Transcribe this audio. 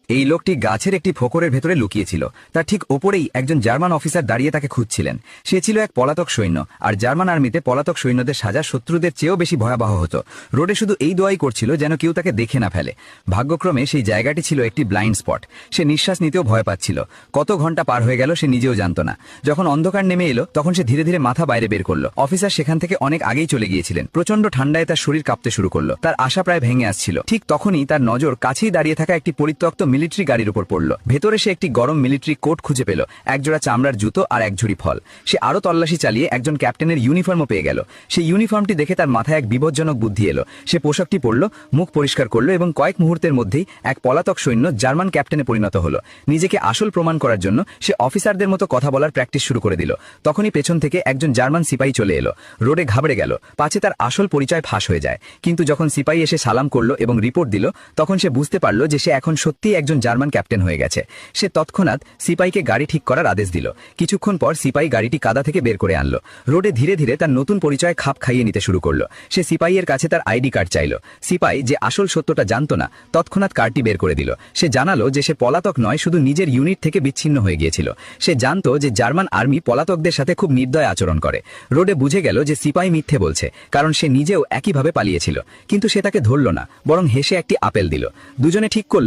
এই লোকটি গাছের একটি ফোকরের ভেতরে লুকিয়েছিল। তার ঠিক ওপরেই একজন জার্মান অফিসার দাঁড়িয়ে তাকে খুঁজছিলেন। সে ছিল এক পলাতক সৈন্য, আর জার্মান আর্মিতে পলাতক সৈন্যদের সাজা শত্রুদের চেয়েও বেশি ভয়াবহ হতো। রোডে শুধু এই দোয়াই করছিল যেন কেউ তাকে দেখে না ফেলে। ভাগ্যক্রমে সেই জায়গাটি ছিল একটি ব্লাইন্ড স্পট। সে নিঃশ্বাস নিতেও ভয় পাচ্ছিল। কত ঘন্টা পার হয়ে গেল সে নিজেও জানত না। যখন অন্ধকার নেমে এলো তখন সে ধীরে ধীরে মাথা বাইরে বের করলো। অফিসার সেখান থেকে অনেক আগেই চলে গিয়েছিলেন। প্রচন্ড ঠান্ডায় তার শরীর কাঁপতে শুরু করলো। তার আশা প্রায় ভেঙে আসছিল। ঠিক তখনই তার নজর কাছেই দাঁড়িয়ে থাকা একটি পরিত্যক্ত মিলিটারি গাড়ির উপর পড়ল। ভেতরে সে একটি গরম মিলিটারি কোট খুঁজে পেল, একজোড়া চামড়ার জুতো আর এক ঝুড়ি ফল। সে আরো তল্লাশি চালিয়ে একজন ক্যাপ্টেনের ইউনিফর্মও পেয়ে গেল। সেই ইউনিফর্মটি দেখে তার মাথায় এক বিপজ্জনক বুদ্ধি এলো। সে পোশাকটি পরল, মুখ পরিষ্কার করলো এবং কয়েক মুহূর্তের মধ্যেই এক পলাতক সৈন্য জার্মান ক্যাপ্টেনে পরিণত হলো। নিজেকে আসল প্রমাণ করার জন্য সে অফিসারদের মতো কথা বলার প্র্যাকটিস শুরু করে দিল। তখনই পেছন থেকে একজন জার্মান সিপাহী চলে এলো। রোডে ঘাবড়ে গেল, পাছে তার আসল পরিচয় ফাঁস হয়ে যায়। কিন্তু যখন সিপাহী এসে সালাম করলো এবং রিপোর্ট দিল, তখন সে বুঝতে পারল যে সে এখন সত্যিই একজন জার্মান ক্যাপ্টেন হয়ে গেছে। সে তৎক্ষণাৎ সিপাহীকে গাড়ি ঠিক করার আদেশ দিল। কিছুক্ষণ পর সিপাহী গাড়িটি কাদা থেকে বের করে আনলো। রোডে ধীরে ধীরে তার নতুন পরিচয় খাপ খাইয়ে নিতে শুরু করলো। সে সিপাহীর কাছে তার আইডি কার্ড চাইল। সিপাহী, যে আসল সত্যটা জানত না, তৎক্ষণাৎ কার্ডটি বের করে দিল। সে জানালো যে সে পলাতক নয়, শুধু নিজের ইউনিট থেকে বিচ্ছিন্ন হয়ে গিয়েছিল। সে জানত যে জার্মান আর্মি পলাতকদের সাথে খুব নির্দয় আচরণ করে। রোডে বুঝে গেল যে সিপাহী মিথ্যে বলছে, কারণ সে নিজেও একইভাবে পালিয়েছিল। কিন্তু সে তাকে ধরল না, বরং হেসে একটি আপেল দিল। দুজনে ঠিক করল